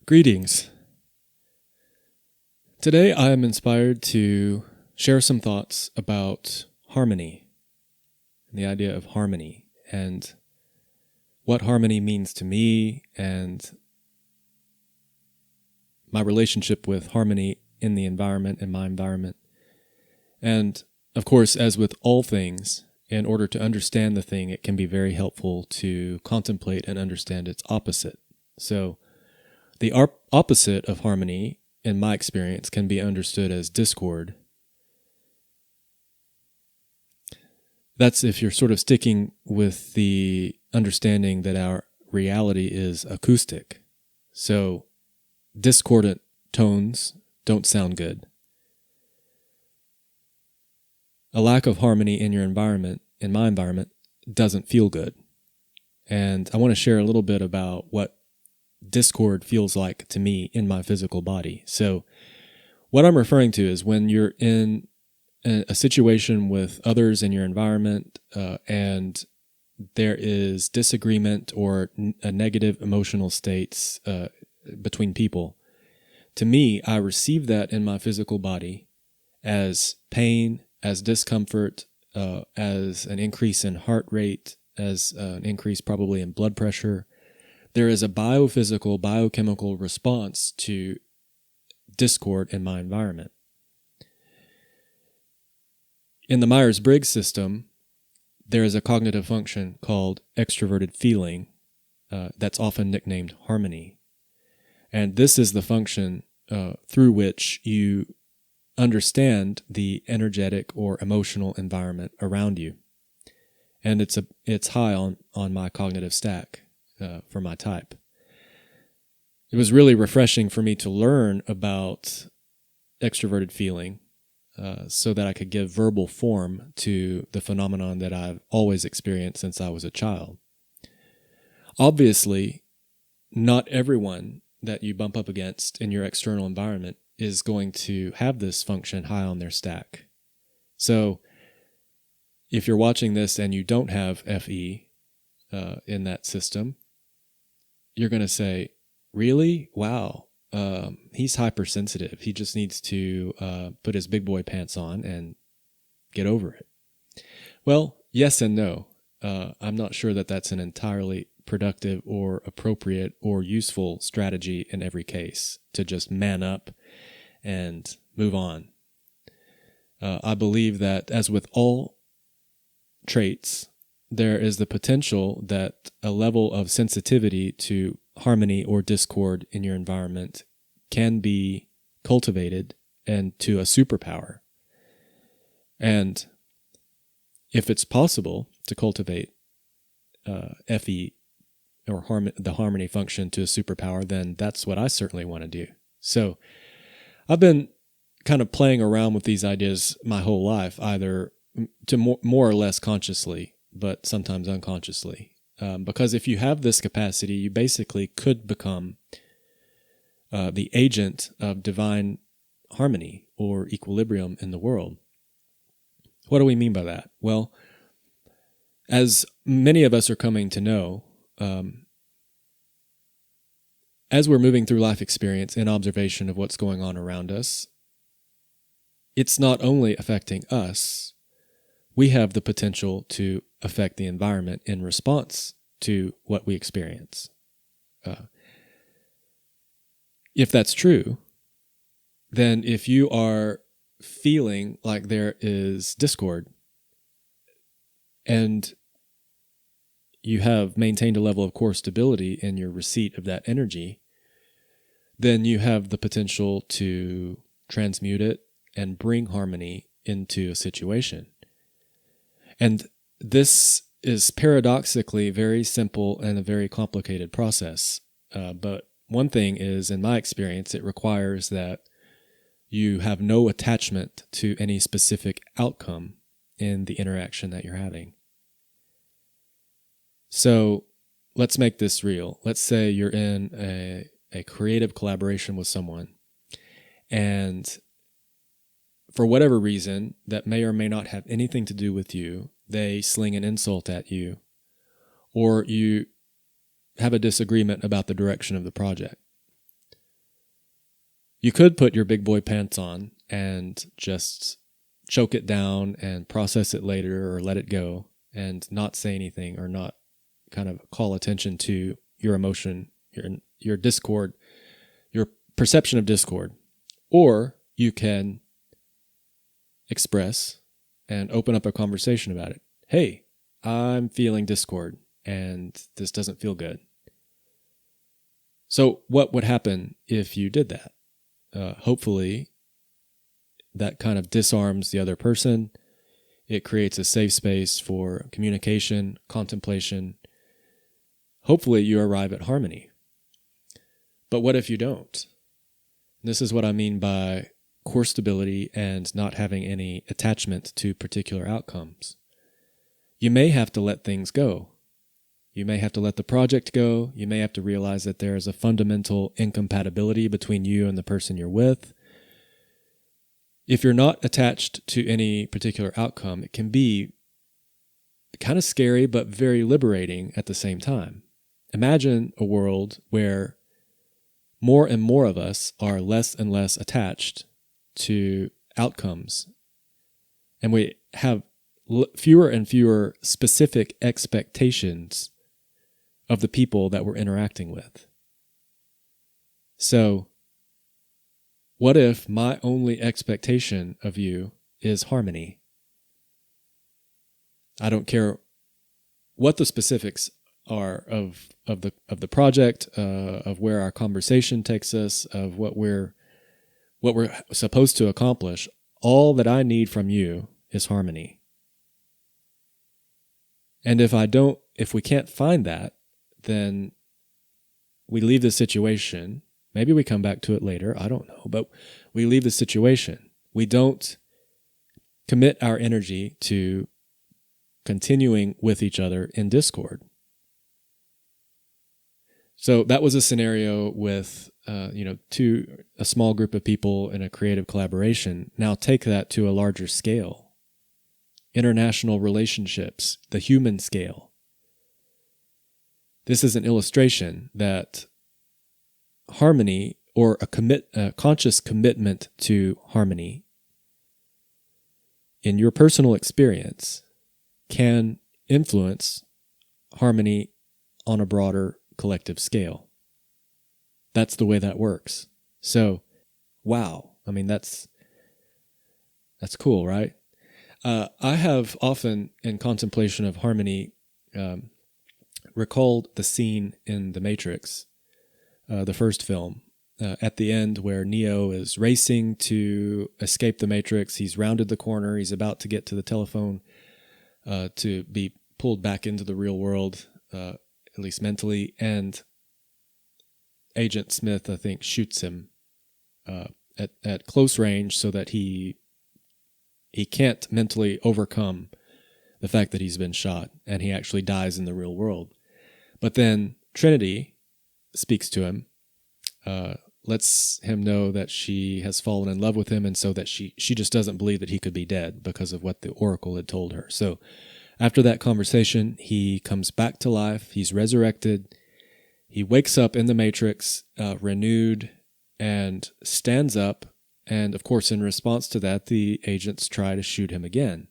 Greetings. Today I am inspired to share some thoughts about harmony, and the idea of harmony, and what harmony means to me, and my relationship with harmony in the environment, in my environment. And of course, as with all things, in order to understand the thing, it can be very helpful to contemplate and understand its opposite. So, the opposite of harmony, in my experience, can be understood as discord. That's if you're sort of sticking with the understanding that our reality is acoustic. So, discordant tones don't sound good. A lack of harmony in your environment, in my environment, doesn't feel good. And I want to share a little bit about what discord feels like to me in my physical body. So what I'm referring to is when you're in a situation with others in your environment and there is disagreement or a negative emotional states between people. To me, I receive that in my physical body as pain, as discomfort, as an increase in heart rate, as an increase probably in blood pressure. There is a biophysical, biochemical response to discord in my environment. In the Myers-Briggs system, there is a cognitive function called extroverted feeling that's often nicknamed harmony. And this is the function through which you understand the energetic or emotional environment around you. And it's high on my cognitive stack. For my type. It was really refreshing for me to learn about extroverted feeling so that I could give verbal form to the phenomenon that I've always experienced since I was a child. Obviously, not everyone that you bump up against in your external environment is going to have this function high on their stack. So, if you're watching this and you don't have FE in that system, you're going to say, really? Wow, he's hypersensitive. He just needs to put his big boy pants on and get over it. Well, yes and no. I'm not sure that that's an entirely productive or appropriate or useful strategy in every case to just man up and move on. I believe that, as with all traits, there is the potential that a level of sensitivity to harmony or discord in your environment can be cultivated and to a superpower. And if it's possible to cultivate FE or the harmony function to a superpower, then that's what I certainly want to do. So I've been kind of playing around with these ideas my whole life, either to more or less consciously, but sometimes unconsciously. Because if you have this capacity, you basically could become the agent of divine harmony or equilibrium in the world. What do we mean by that? Well, as many of us are coming to know, as we're moving through life experience and observation of what's going on around us, it's not only affecting us, we have the potential to affect the environment in response to what we experience. If that's true, then if you are feeling like there is discord and you have maintained a level of core stability in your receipt of that energy, then you have the potential to transmute it and bring harmony into a situation. And this is paradoxically very simple and a very complicated process. But one thing is, in my experience, it requires that you have no attachment to any specific outcome in the interaction that you're having. So let's make this real. Let's say you're in a creative collaboration with someone, and for whatever reason that may or may not have anything to do with you, they sling an insult at you, or you have a disagreement about the direction of the project. You could put your big boy pants on and just choke it down and process it later or let it go and not say anything or not kind of call attention to your emotion, your discord, your perception of discord. Or you can express and open up a conversation about it. Hey, I'm feeling discord and this doesn't feel good. So what would happen if you did that? Hopefully that kind of disarms the other person. It creates a safe space for communication, contemplation. Hopefully you arrive at harmony. But what if you don't? This is what I mean by core stability and not having any attachment to particular outcomes. You may have to let things go. You may have to let the project go. You may have to realize that there is a fundamental incompatibility between you and the person you're with. If you're not attached to any particular outcome, it can be kind of scary, but very liberating at the same time. Imagine a world where more and more of us are less and less attached to outcomes, and we have fewer and fewer specific expectations of the people that we're interacting with. So, what if my only expectation of you is harmony? I don't care what the specifics are of the project, of where our conversation takes us, of what we're supposed to accomplish. All that I need from you is harmony. And if we can't find that, then we leave the situation. Maybe we come back to it later, I don't know, but we leave the situation. We don't commit our energy to continuing with each other in discord. So that was a scenario with a small group of people in a creative collaboration. Now take that to a larger scale. International relationships, the human scale. This is an illustration that harmony, or a conscious commitment to harmony in your personal experience, can influence harmony on a broader collective scale. That's the way that works. So, wow. I mean, that's cool, right? I have often, in contemplation of harmony, recalled the scene in The Matrix, the first film, at the end where Neo is racing to escape the Matrix. He's rounded the corner. He's about to get to the telephone to be pulled back into the real world, at least mentally. And Agent Smith, I think, shoots him at close range so that he can't mentally overcome the fact that he's been shot, and he actually dies in the real world. But then Trinity speaks to him, lets him know that she has fallen in love with him, and so that she just doesn't believe that he could be dead because of what the Oracle had told her. So after that conversation, he comes back to life. He's resurrected. He wakes up in the Matrix, renewed, and stands up. And of course, in response to that, the agents try to shoot him again.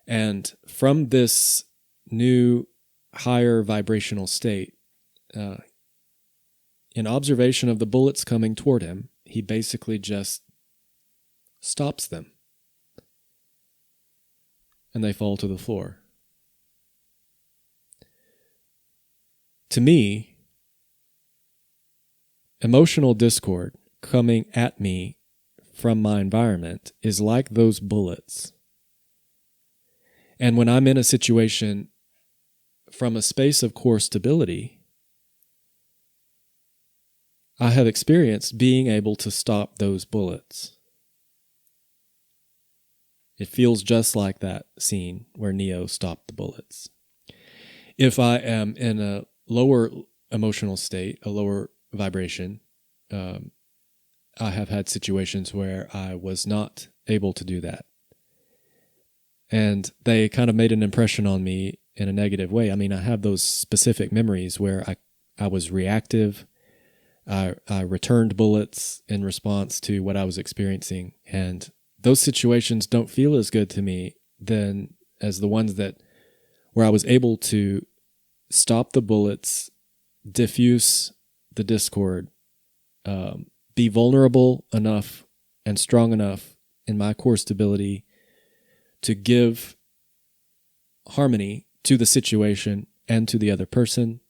And from this new higher vibrational state, in observation of the bullets coming toward him, he basically just stops them. And they fall to the floor. To me, emotional discord coming at me from my environment is like those bullets. And when I'm in a situation from a space of core stability, I have experienced being able to stop those bullets. It feels just like that scene where Neo stopped the bullets. If I am in a lower emotional state, a lower vibration, I have had situations where I was not able to do that. And they kind of made an impression on me in a negative way. I mean, I have those specific memories where I was reactive. I returned bullets in response to what I was experiencing. And those situations don't feel as good to me than as the ones where I was able to stop the bullets, diffuse the discord, be vulnerable enough and strong enough in my core stability to give harmony to the situation and to the other person.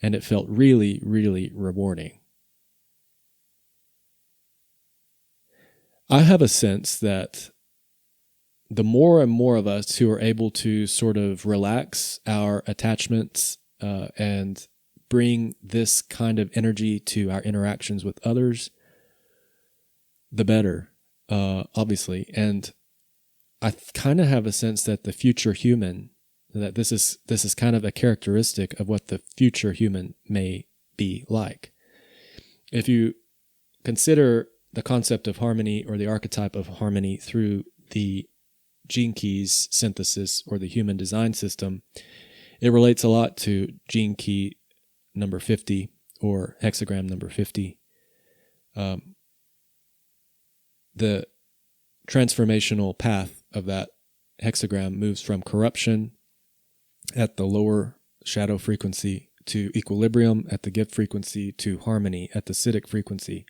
And it felt really, really rewarding. I have a sense that the more and more of us who are able to sort of relax our attachments and bring this kind of energy to our interactions with others, the better, obviously. And I kind of have a sense that the future human, that this is kind of a characteristic of what the future human may be like. If you consider the concept of harmony or the archetype of harmony through the Gene Keys synthesis or the human design system, it relates a lot to Gene Key number 50 or hexagram number 50. The transformational path of that hexagram moves from corruption at the lower shadow frequency to equilibrium at the gift frequency to harmony at the Siddhic frequency.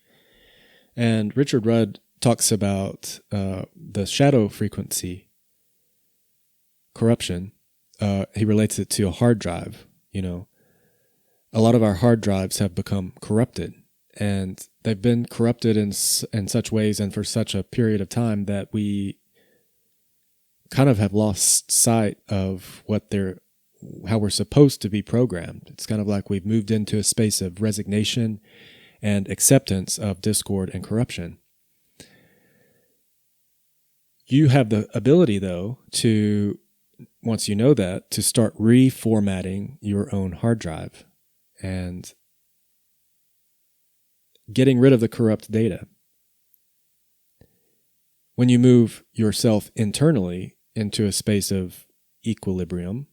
And Richard Rudd talks about the shadow frequency corruption. He relates it to a hard drive. A lot of our hard drives have become corrupted, and they've been corrupted in such ways and for such a period of time that we kind of have lost sight of how we're supposed to be programmed. It's kind of like we've moved into a space of resignation and acceptance of discord and corruption. You have the ability, though, to, once you know that, to start reformatting your own hard drive and getting rid of the corrupt data. When you move yourself internally into a space of equilibrium,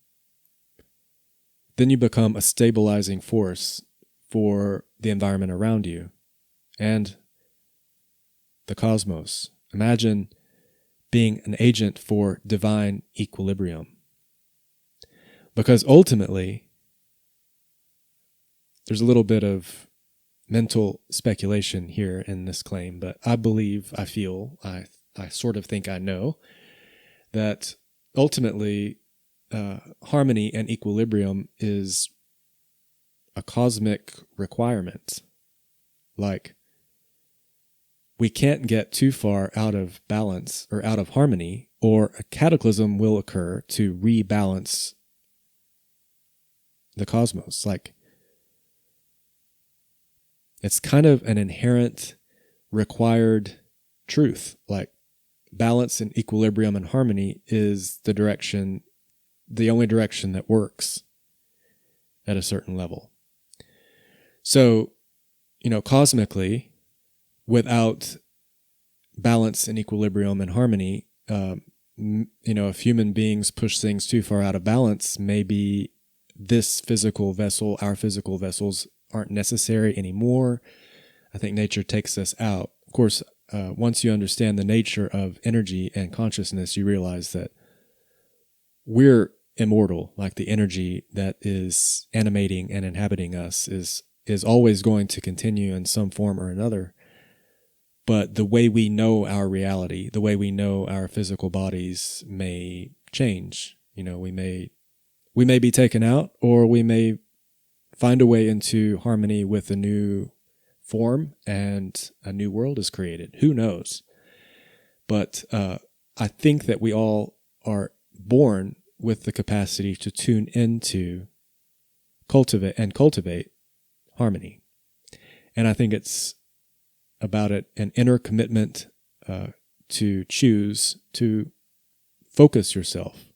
then you become a stabilizing force for the environment around you and the cosmos. Imagine being an agent for divine equilibrium. Because ultimately, there's a little bit of mental speculation here in this claim, but I sort of think I know that ultimately harmony and equilibrium is a cosmic requirement. Like, we can't get too far out of balance or out of harmony, or a cataclysm will occur to rebalance the cosmos. Like, it's kind of an inherent required truth. Like, balance and equilibrium and harmony is the only direction that works at a certain level. So, cosmically, without balance and equilibrium and harmony, if human beings push things too far out of balance, maybe this physical vessel, our physical vessels, aren't necessary anymore. I think nature takes us out. Of course, once you understand the nature of energy and consciousness, you realize that we're immortal. Like, the energy that is animating and inhabiting us is always going to continue in some form or another. But the way we know our reality, the way we know our physical bodies may change. We may be taken out, or we may find a way into harmony with a new form and a new world is created. Who knows? But I think that we all are born with the capacity to tune into, cultivate harmony. And I think it's about an inner commitment to choose to focus yourself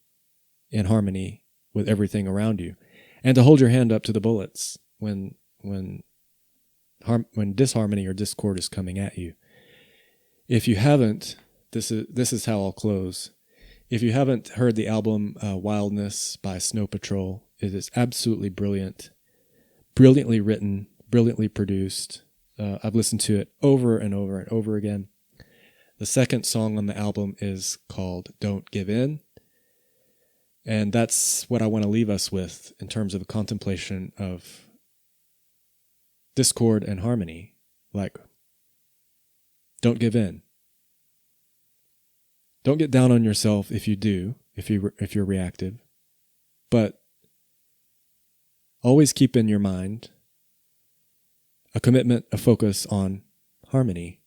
in harmony with everything around you, and to hold your hand up to the bullets when disharmony or discord is coming at you. If you haven't, this is how I'll close. If you haven't heard the album Wildness by Snow Patrol, it is absolutely brilliant, brilliantly written, brilliantly produced. I've listened to it over and over and over again. The second song on the album is called Don't Give In. And that's what I want to leave us with in terms of a contemplation of discord and harmony. Like, don't give in. Don't get down on yourself if you do, if you're reactive. But always keep in your mind a commitment, a focus on harmony.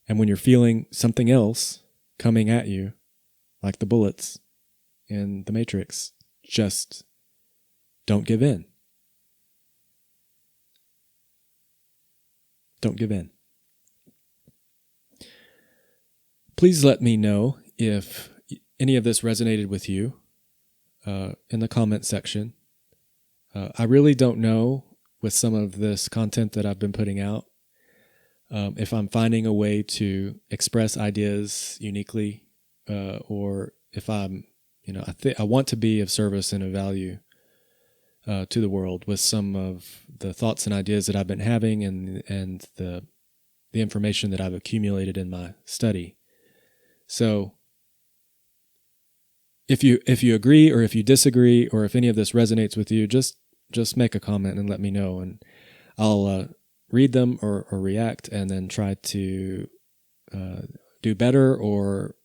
And when you're feeling something else coming at you, like the bullets in the Matrix, just don't give in. Don't give in. Please let me know if any of this resonated with you in the comment section. I really don't know with some of this content that I've been putting out if I'm finding a way to express ideas uniquely or if I'm, I want to be of service and of value to the world with some of the thoughts and ideas that I've been having and the information that I've accumulated in my study. So if you agree or if you disagree or if any of this resonates with you, just make a comment and let me know, and I'll read them or react and then try to do better or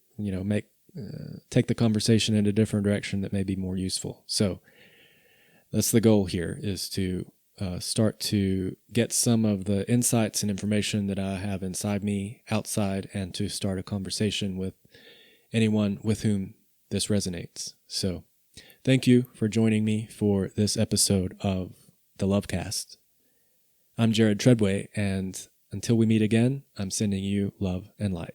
take the conversation in a different direction that may be more useful. So that's the goal here, is to start to get some of the insights and information that I have inside me outside, and to start a conversation with anyone with whom this resonates. So thank you for joining me for this episode of the Lovecast. I'm Jared Treadway, and until we meet again, I'm sending you love and light.